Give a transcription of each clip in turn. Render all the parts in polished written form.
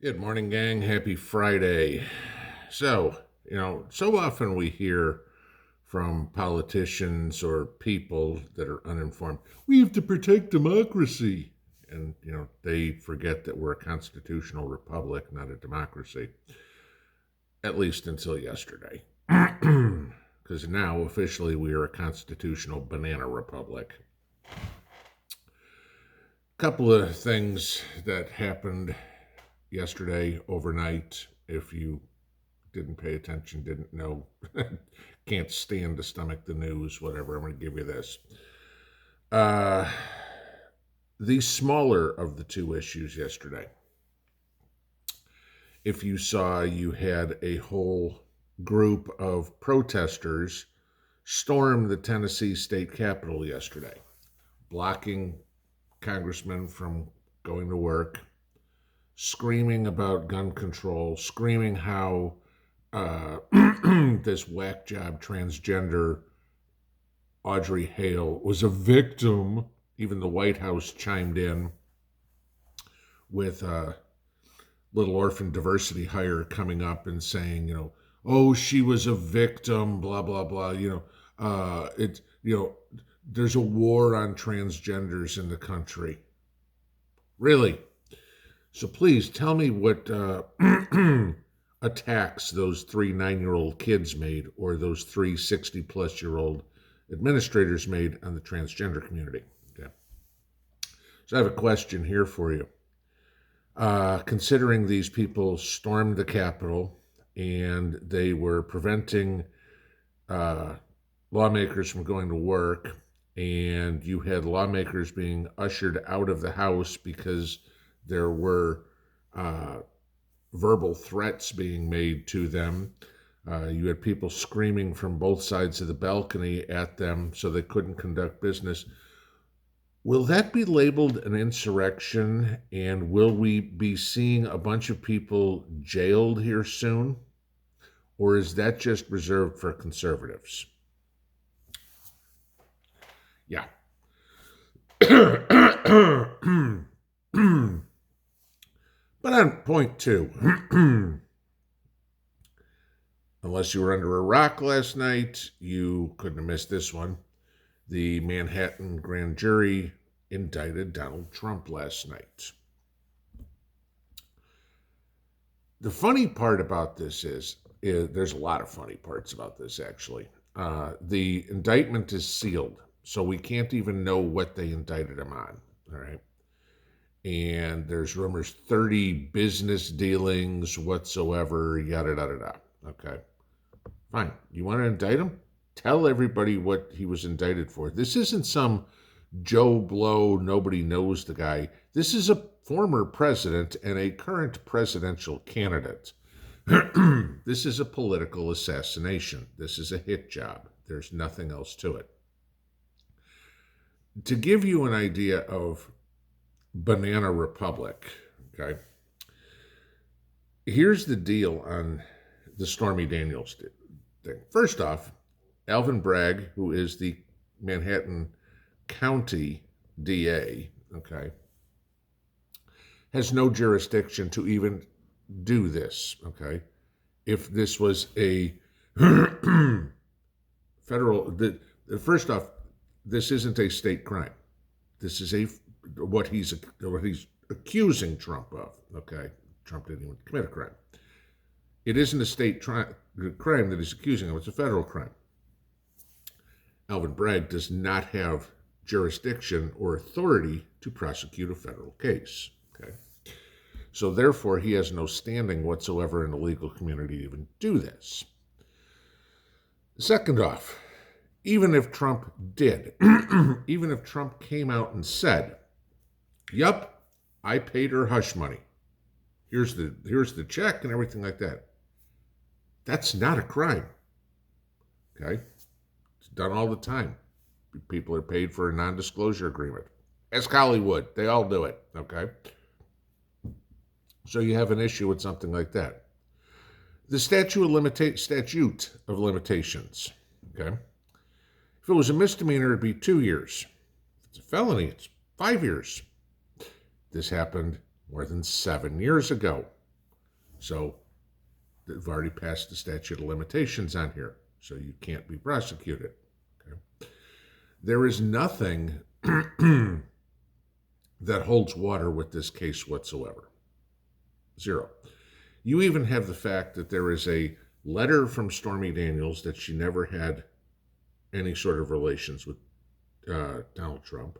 Good morning, gang. Happy Friday. So often we hear from politicians or people that are uninformed, we have to protect democracy. And, they forget that we're a constitutional republic, not a democracy, at least until yesterday. Because now, officially, we are a constitutional banana republic. Couple of things that happened yesterday overnight. If you didn't pay attention, didn't know, can't stand to stomach the news, whatever, I'm going to give you this. The smaller of the two issues yesterday. If you saw, you had a whole group of protesters storm the Tennessee state capitol yesterday, blocking congressmen from going to work, screaming about gun control, screaming how this whack job transgender Audrey Hale was a victim. Even the White House chimed in with Little Orphan Diversity Hire coming up and saying, oh, she was a victim, blah, blah, blah. There's a war on transgenders in the country. Really? So please tell me what attacks those 3 9-year-old kids made or those 3 60-plus-year-old administrators made on the transgender community. Okay. So I have a question here for you. Considering these people stormed the Capitol and they were preventing lawmakers from going to work, and you had lawmakers being ushered out of the House because there were verbal threats being made to them. You had people screaming from both sides of the balcony at them so they couldn't conduct business. Will that be labeled an insurrection, and will we be seeing a bunch of people jailed here soon? Or is that just reserved for conservatives? Yeah. But on point 2, unless you were under a rock last night, you couldn't have missed this one. The Manhattan grand jury indicted Donald Trump last night. The funny part about this is there's a lot of funny parts about this, actually. The indictment is sealed, so we can't even know what they indicted him on, all right? And there's rumors 30 business dealings whatsoever, yada, yada, yada. Okay, fine. You want to indict him? Tell everybody what he was indicted for. This isn't some Joe Blow, nobody knows the guy. This is a former president and a current presidential candidate. This is a political assassination. This is a hit job. There's nothing else to it. To give you an idea of Banana Republic, okay? Here's the deal on the Stormy Daniels thing. First off, Alvin Bragg, who is the Manhattan County DA, okay, has no jurisdiction to even do this, okay? If this was a federal, first off, this isn't a state crime. This is what he's accusing Trump of, okay? Trump didn't even commit a crime. It isn't a state crime that he's accusing of. It's a federal crime. Alvin Bragg does not have jurisdiction or authority to prosecute a federal case, okay? So therefore, he has no standing whatsoever in the legal community to even do this. Second off, even if Trump did, even if Trump came out and said, yup, I paid her hush money. Here's the check and everything like that. That's not a crime. Okay? It's done all the time. People are paid for a non-disclosure agreement. Ask Hollywood. They all do it. Okay? So you have an issue with something like that. The statute of limitations. Okay? If it was a misdemeanor, it'd be 2 years. If it's a felony, it's 5 years. This happened more than 7 years ago. So they've already passed the statute of limitations on here, so you can't be prosecuted. Okay? There is nothing that holds water with this case whatsoever. Zero. You even have the fact that there is a letter from Stormy Daniels that she never had any sort of relations with Donald Trump.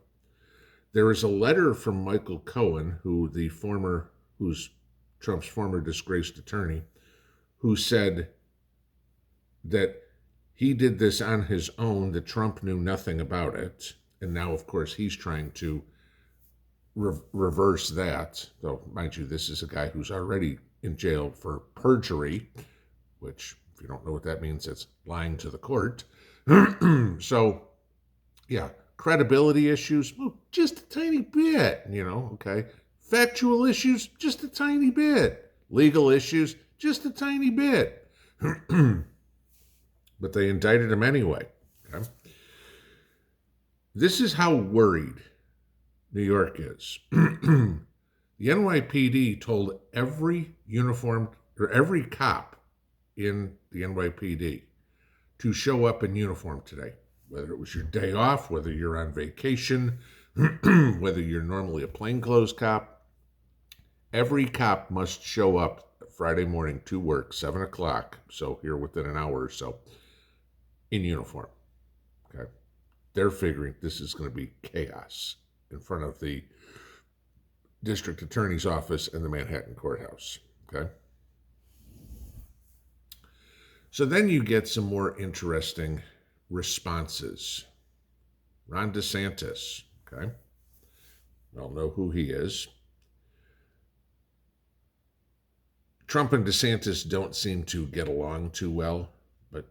There is a letter from Michael Cohen, who's Trump's former disgraced attorney, who said that he did this on his own, that Trump knew nothing about it. And now, of course, he's trying to reverse that. Though, mind you, this is a guy who's already in jail for perjury, which, if you don't know what that means, it's lying to the court. So, yeah, credibility issues, well, just a tiny bit, okay. Factual issues, just a tiny bit. Legal issues, just a tiny bit. But they indicted him anyway. Okay? This is how worried New York is. The NYPD told every cop in the NYPD to show up in uniform today, whether it was your day off, whether you're on vacation, whether you're normally a plainclothes cop. Every cop must show up Friday morning to work, 7 o'clock, so here within an hour or so, in uniform. Okay, they're figuring this is going to be chaos in front of the district attorney's office and the Manhattan courthouse. Okay. So then you get some more interesting responses. Ron DeSantis, okay? We all know who he is. Trump and DeSantis don't seem to get along too well, but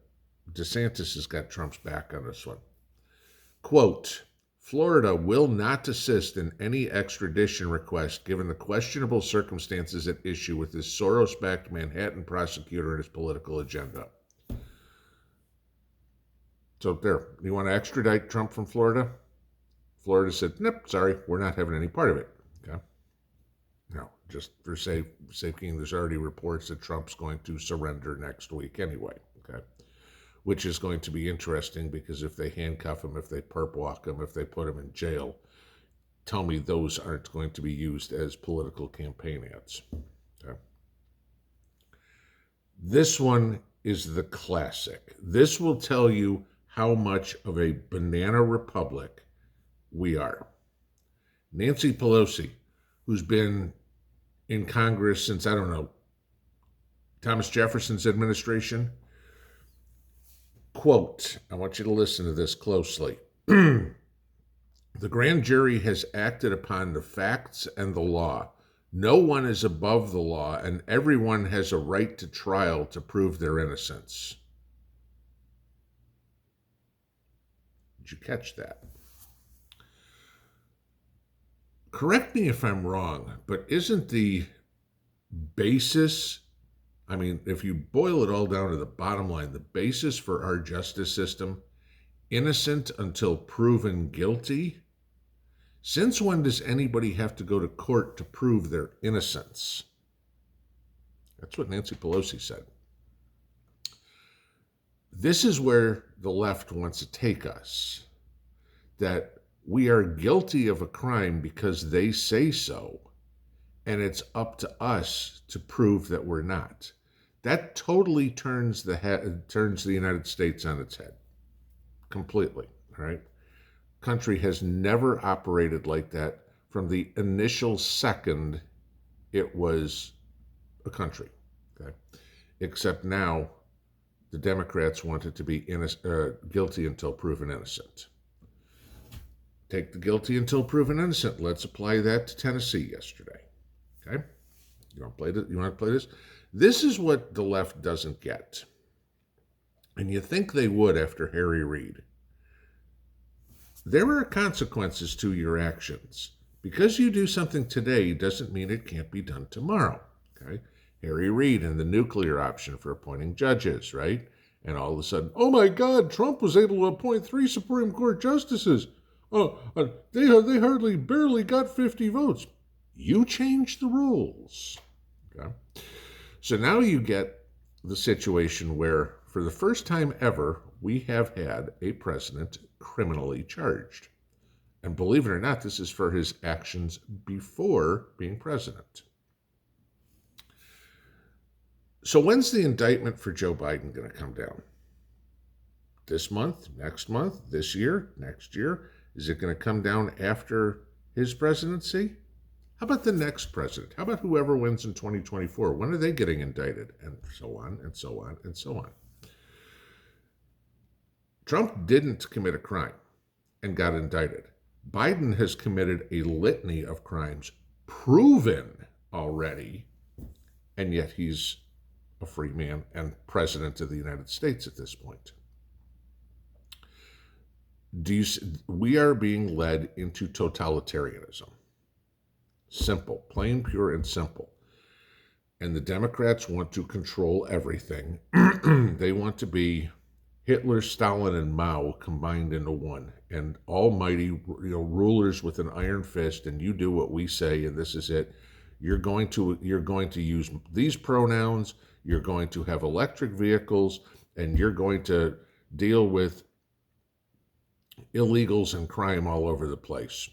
DeSantis has got Trump's back on this one. Quote, Florida will not assist in any extradition request given the questionable circumstances at issue with this Soros-backed Manhattan prosecutor and his political agenda. So there, you want to extradite Trump from Florida? Florida said, nope, sorry, we're not having any part of it. Okay. No, just for safekeeping, there's already reports that Trump's going to surrender next week anyway. Okay. Which is going to be interesting because if they handcuff him, if they perp walk him, if they put him in jail, tell me those aren't going to be used as political campaign ads. Okay. This one is the classic. This will tell you how much of a banana republic we are. Nancy Pelosi, who's been in Congress since, I don't know, Thomas Jefferson's administration. Quote, I want you to listen to this closely. The grand jury has acted upon the facts and the law. No one is above the law, and everyone has a right to trial to prove their innocence. Did you catch that? Correct me if I'm wrong, but isn't the basis, I mean, if you boil it all down to the bottom line, the basis for our justice system, innocent until proven guilty? Since when does anybody have to go to court to prove their innocence? That's what Nancy Pelosi said. This is where the left wants to take us, that we are guilty of a crime because they say so, and it's up to us to prove that we're not. That totally turns the United States on its head, completely. All right, country has never operated like that from the initial second it was a country. Okay, except now the Democrats want it to be guilty until proven innocent. Take the guilty until proven innocent. Let's apply that to Tennessee yesterday. Okay? You want to play this? This is what the left doesn't get. And you think they would after Harry Reid. There are consequences to your actions. Because you do something today doesn't mean it can't be done tomorrow. Okay? Harry Reid and the nuclear option for appointing judges, right? And all of a sudden, oh my God, Trump was able to appoint 3 Supreme Court justices. Oh, they hardly barely got 50 votes. You changed the rules. Okay? So now you get the situation where, for the first time ever, we have had a president criminally charged. And believe it or not, this is for his actions before being president. So when's the indictment for Joe Biden going to come down? This month, this year, next year? Is it going to come down after his presidency? How about the next president? How about whoever wins in 2024? When are they getting indicted? And so on, and so on, and so on. Trump didn't commit a crime and got indicted. Biden has committed a litany of crimes proven already, and yet he's a free man and president of the United States at this point. We are being led into totalitarianism. Simple, plain, pure, and simple. And the Democrats want to control everything. They want to be Hitler, Stalin, and Mao combined into one, and almighty, rulers with an iron fist. And you do what we say, and this is it. You're going to use these pronouns. You're going to have electric vehicles, and you're going to deal with illegals and crime all over the place.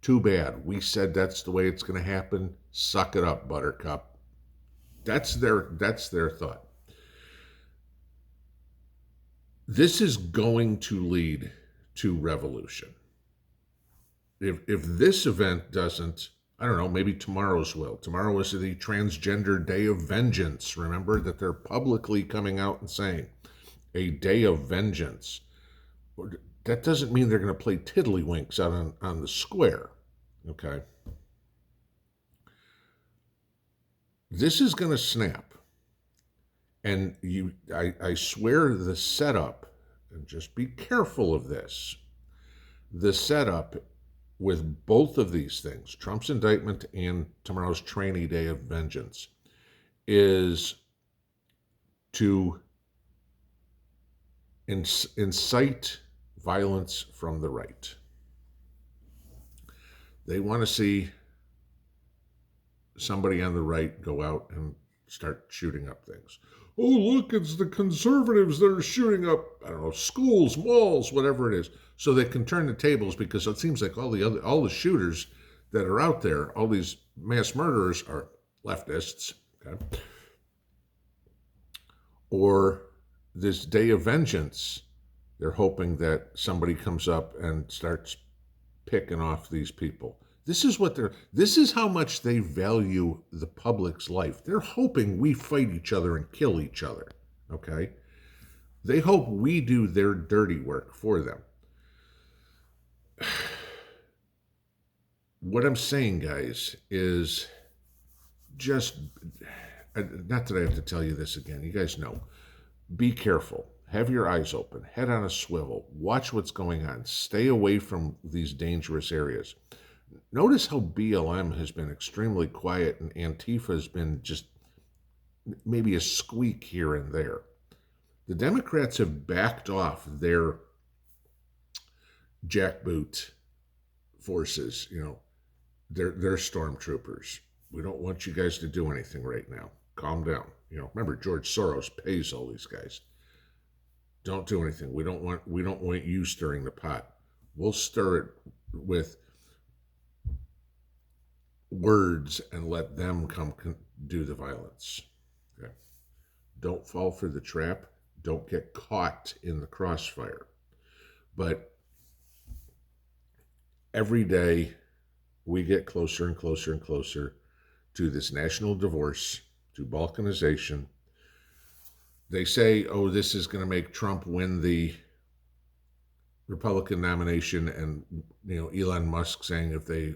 Too bad. We said that's the way it's going to happen. Suck it up, Buttercup. That's their thought. This is going to lead to revolution. If this event doesn't, I don't know, maybe tomorrow's will. Tomorrow is the Transgender Day of Vengeance. Remember that they're publicly coming out and saying a day of vengeance. That doesn't mean they're going to play tiddlywinks out on the square, okay? This is going to snap. And I swear the setup, and just be careful of this, the setup with both of these things, Trump's indictment and tomorrow's trainee day of vengeance, is to incite violence from the right. They want to see somebody on the right go out and start shooting up things. Oh, look, it's the conservatives that are shooting up, I don't know, schools, malls, whatever it is, so they can turn the tables, because it seems like all the shooters that are out there, all these mass murderers, are leftists, okay? Or this day of vengeance, they're hoping that somebody comes up and starts picking off these people. This is how much they value the public's life. They're hoping we fight each other and kill each other, okay? They hope we do their dirty work for them. What I'm saying, guys, is just, not that I have to tell you this again, you guys know, be careful. Have your eyes open, head on a swivel, watch what's going on, stay away from these dangerous areas. Notice how BLM has been extremely quiet and Antifa has been just maybe a squeak here and there. The Democrats have backed off their jackboot forces, their stormtroopers. We don't want you guys to do anything right now. Calm down. Remember, George Soros pays all these guys. Don't do anything. We don't want you stirring the pot. We'll stir it with words and let them come do the violence. Okay? Don't fall for the trap. Don't get caught in the crossfire. But every day we get closer and closer and closer to this national divorce, to balkanization. They say, oh, this is going to make Trump win the Republican nomination, and Elon Musk saying if they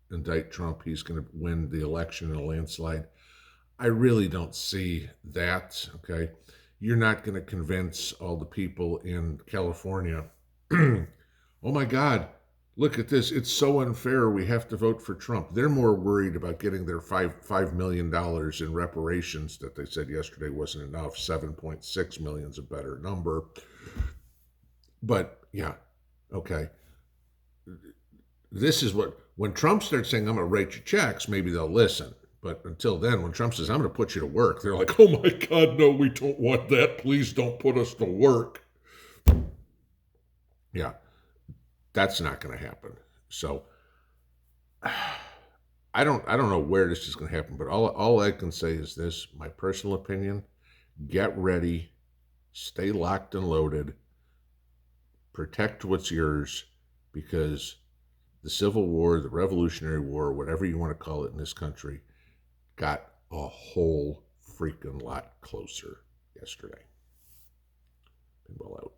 indict Trump, he's going to win the election in a landslide. I really don't see that, okay? You're not going to convince all the people in California, oh my God, look at this, it's so unfair, we have to vote for Trump. They're more worried about getting their $5 million in reparations that they said yesterday wasn't enough. 7.6 million is a better number. But yeah, okay. This is when Trump starts saying, I'm going to write you checks, maybe they'll listen. But until then, when Trump says, I'm going to put you to work, they're like, oh my God, no, we don't want that. Please don't put us to work. Yeah, that's not going to happen. So I don't know where this is going to happen, but all I can say is this, my personal opinion: get ready, stay locked and loaded, protect what's yours, because the Civil War, the Revolutionary War, whatever you want to call it in this country, got a whole freaking lot closer yesterday. Pinball out.